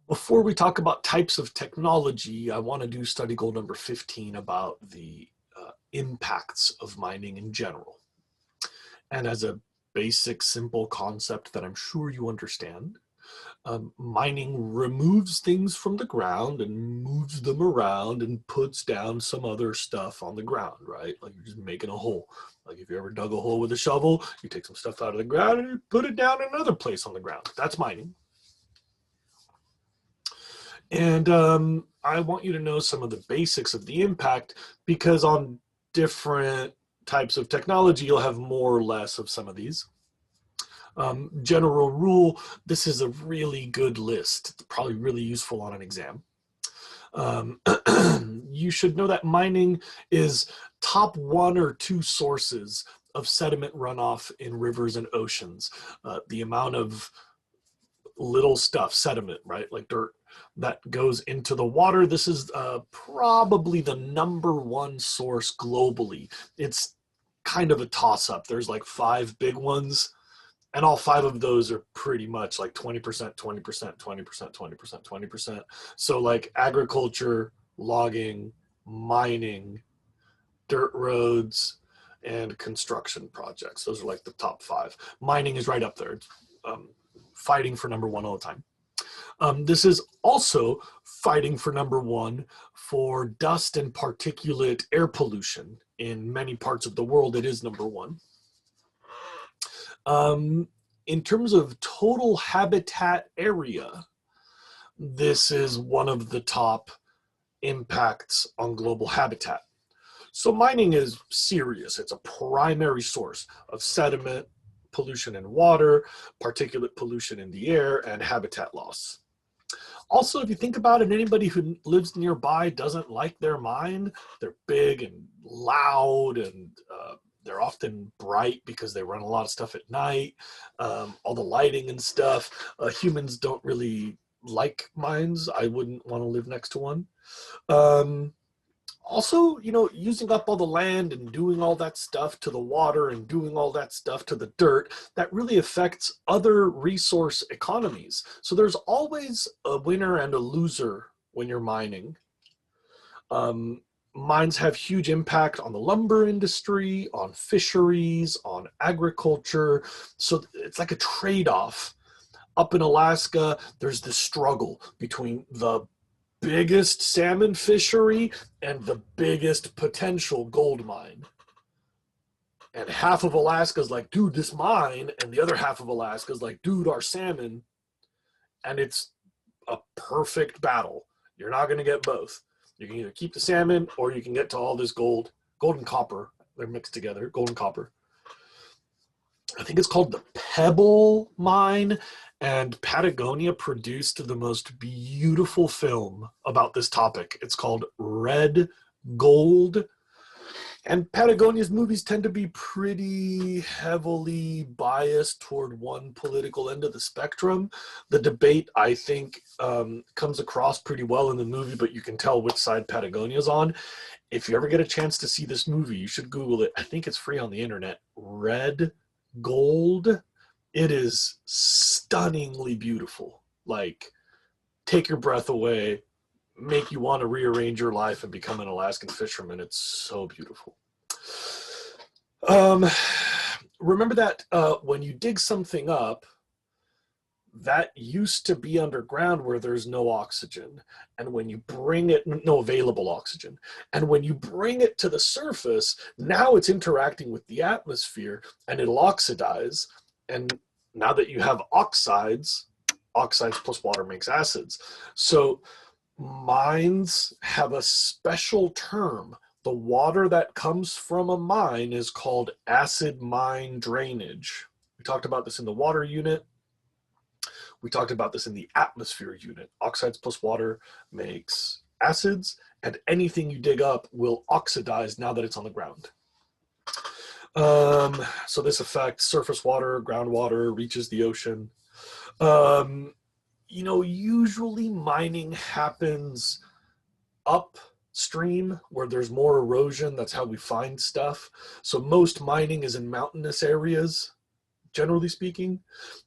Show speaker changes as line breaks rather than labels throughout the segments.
Before we talk about types of technology, I want to do study goal number 15 about the impacts of mining in general. And as a basic, simple concept that I'm sure you understand, mining removes things from the ground and moves them around and puts down some other stuff on the ground, right? Like you're just making a hole. Like if you ever dug a hole with a shovel, you take some stuff out of the ground and you put it down in another place on the ground. That's mining. And I want you to know some of the basics of the impact, because on different types of technology, you'll have more or less of some of these. General rule, this is a really good list. It's probably really useful on an exam. You should know that mining is top 1 or 2 sources of sediment runoff in rivers and oceans. The amount of little stuff, sediment, right, like dirt, that goes into the water. This is probably the #1 source globally. It's kind of a toss-up. There's like 5 big ones, and all 5 of those are pretty much like 20%, 20%, 20%, 20%, 20%. So like agriculture, logging, mining, dirt roads, and construction projects. Those are like the top 5. Mining is right up there. It's fighting for #1 all the time. This is also fighting for #1 for dust and particulate air pollution. In many parts of the world, it is #1. In terms of total habitat area, this is one of the top impacts on global habitat. So mining is serious. It's a primary source of sediment, pollution in water, particulate pollution in the air, and habitat loss. Also, if you think about it, anybody who lives nearby doesn't like their mine. They're big and loud, and they're often bright because they run a lot of stuff at night, all the lighting and stuff. Humans don't really like mines. I wouldn't want to live next to one. Also, using up all the land and doing all that stuff to the water and doing all that stuff to the dirt, that really affects other resource economies. So there's always a winner and a loser when you're mining. Mines have huge impact on the lumber industry, on fisheries, on agriculture. So it's like a trade-off. Up in Alaska, there's this struggle between the biggest salmon fishery and the biggest potential gold mine. And half of Alaska's like, dude, this mine, and the other half of Alaska's like, dude, our salmon. And it's a perfect battle. You're not going to get both. You can either keep the salmon or you can get to all this gold and copper. They're mixed together, gold and copper. I think it's called the Pebble Mine, and Patagonia produced the most beautiful film about this topic. It's called Red Gold. And Patagonia's movies tend to be pretty heavily biased toward one political end of the spectrum. The debate, I think, comes across pretty well in the movie, but you can tell which side Patagonia's on. If you ever get a chance to see this movie, you should Google it. I think it's free on the internet. Red Gold. It is stunningly beautiful. Like, take your breath away, make you want to rearrange your life and become an Alaskan fisherman. It's so beautiful. Remember that when you dig something up, that used to be underground where there's no oxygen. And when you bring it, no available oxygen. And when you bring it to the surface, now it's interacting with the atmosphere and it'll oxidize. And now that you have oxides plus water makes acids. So mines have a special term. The water that comes from a mine is called acid mine drainage. We talked about this in the water unit. We talked about this in the atmosphere unit. Oxides plus water makes acids, and anything you dig up will oxidize now that it's on the ground. So this affects surface water, groundwater, reaches the ocean. Usually mining happens upstream where there's more erosion. That's how we find stuff. So most mining is in mountainous areas, generally speaking.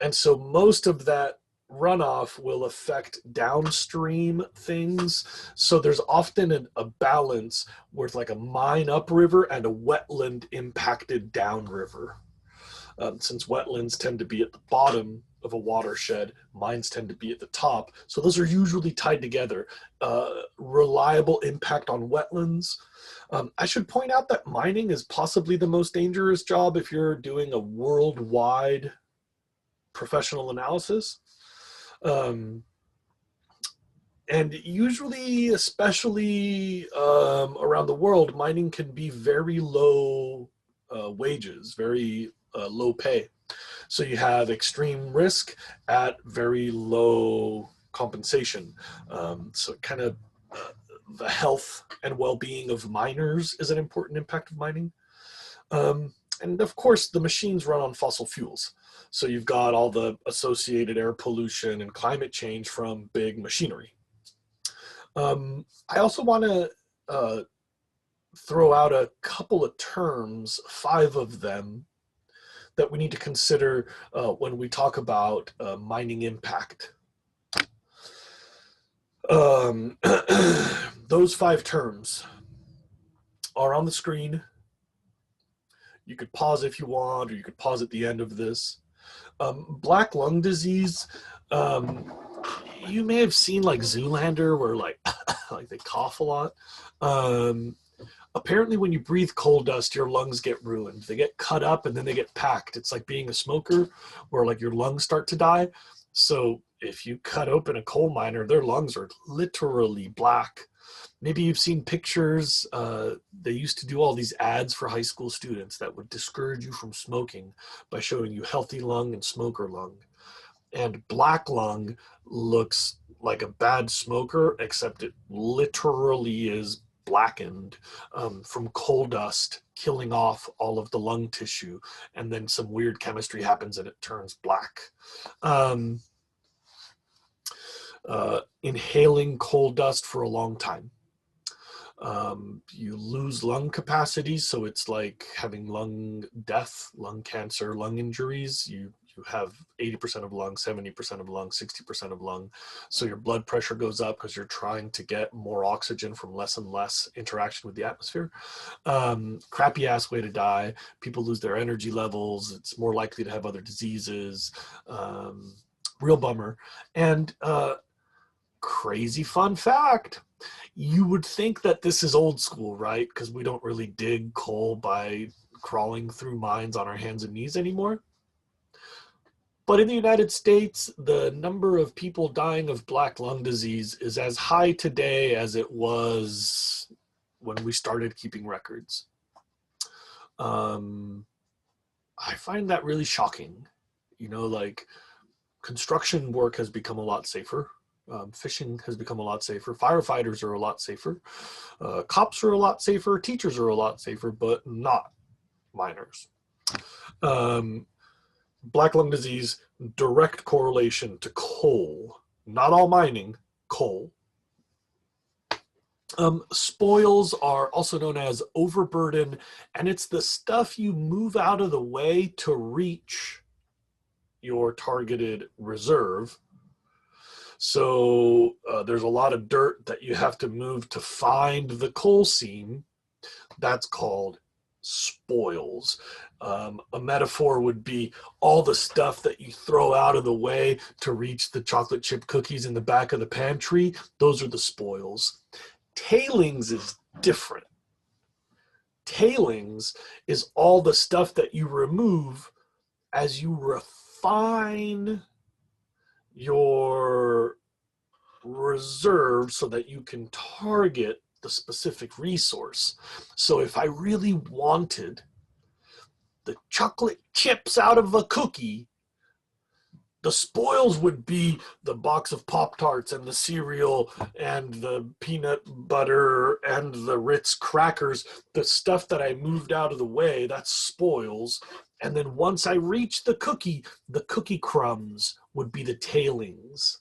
And so most of that runoff will affect downstream things. So there's often a balance where it's like a mine upriver and a wetland impacted downriver. Since wetlands tend to be at the bottom of a watershed, mines tend to be at the top. So those are usually tied together. Reliable impact on wetlands. I should point out that mining is possibly the most dangerous job if you're doing a worldwide professional analysis. And usually, especially around the world, mining can be very low wages, very low pay. So you have extreme risk at very low compensation. So kind of the health and well-being of miners is an important impact of mining. And of course, the machines run on fossil fuels. So you've got all the associated air pollution and climate change from big machinery. I also want to throw out a couple of terms, 5 of them, that we need to consider when we talk about mining impact. Those 5 terms are on the screen. You could pause if you want, or you could pause at the end of this. Black lung disease, you may have seen like Zoolander where like, like they cough a lot. Apparently when you breathe coal dust, your lungs get ruined. They get cut up and then they get packed. It's like being a smoker where like your lungs start to die. So if you cut open a coal miner, their lungs are literally black. Maybe you've seen pictures. They used to do all these ads for high school students that would discourage you from smoking by showing you healthy lung and smoker lung. And black lung looks like a bad smoker, except it literally is blackened from coal dust killing off all of the lung tissue, and then some weird chemistry happens and it turns black. Inhaling coal dust for a long time. You lose lung capacity, so it's like having lung death, lung cancer, lung injuries. You have 80% of lung, 70% of lung, 60% of lung. So your blood pressure goes up because you're trying to get more oxygen from less and less interaction with the atmosphere. Crappy ass way to die. People lose their energy levels. It's more likely to have other diseases. Real bummer. And crazy fun fact. You would think that this is old school, right? Because we don't really dig coal by crawling through mines on our hands and knees anymore. But in the United States, the number of people dying of black lung disease is as high today as it was when we started keeping records. I find that really shocking. You know, like construction work has become a lot safer. Fishing has become a lot safer. Firefighters are a lot safer. Cops are a lot safer. Teachers are a lot safer, but not miners. Black lung disease, direct correlation to coal. Not all mining, coal. Spoils are also known as overburden, and it's the stuff you move out of the way to reach your targeted reserve. So there's a lot of dirt that you have to move to find the coal seam. That's called spoils. A metaphor would be all the stuff that you throw out of the way to reach the chocolate chip cookies in the back of the pantry. Those are the spoils. Tailings is different. Tailings is all the stuff that you remove as you refine your reserve so that you can target the specific resource. So if I really wanted the chocolate chips out of a cookie, the spoils would be the box of Pop-Tarts and the cereal and the peanut butter and the Ritz crackers, the stuff that I moved out of the way, that's spoils. And then once I reach the cookie crumbs would be the tailings.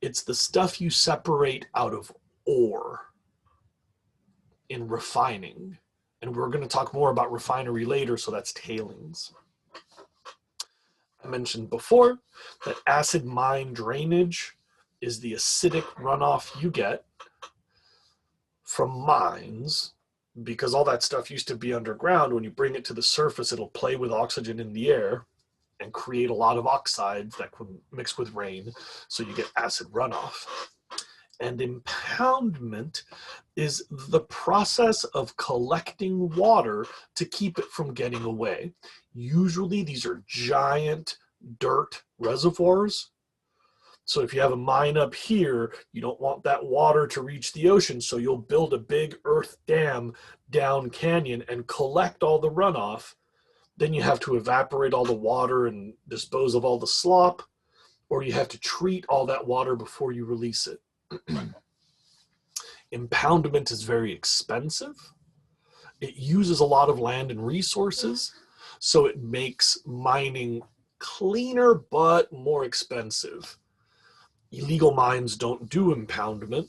It's the stuff you separate out of ore in refining. And we're going to talk more about refinery later, so that's tailings. mentioned before that acid mine drainage is the acidic runoff you get from mines, because all that stuff used to be underground. When you bring it to the surface, it'll play with oxygen in the air and create a lot of oxides that can mix with rain, so you get acid runoff. And impoundment is the process of collecting water to keep it from getting away. Usually these are giant dirt reservoirs. So if you have a mine up here, you don't want that water to reach the ocean, so you'll build a big earth dam down canyon and collect all the runoff. Then you have to evaporate all the water and dispose of all the slop, or you have to treat all that water before you release it. Impoundment is very expensive. It uses a lot of land and resources, so it makes mining cleaner but more expensive. Illegal mines don't do impoundment.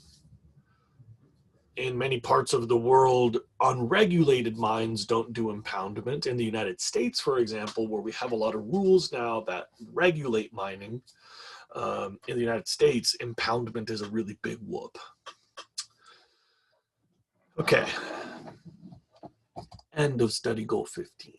In many parts of the world, unregulated mines don't do impoundment. In the United States, for example, where we have a lot of rules now that regulate mining, in the United States, impoundment is a really big whoop. Okay. End of study goal 15.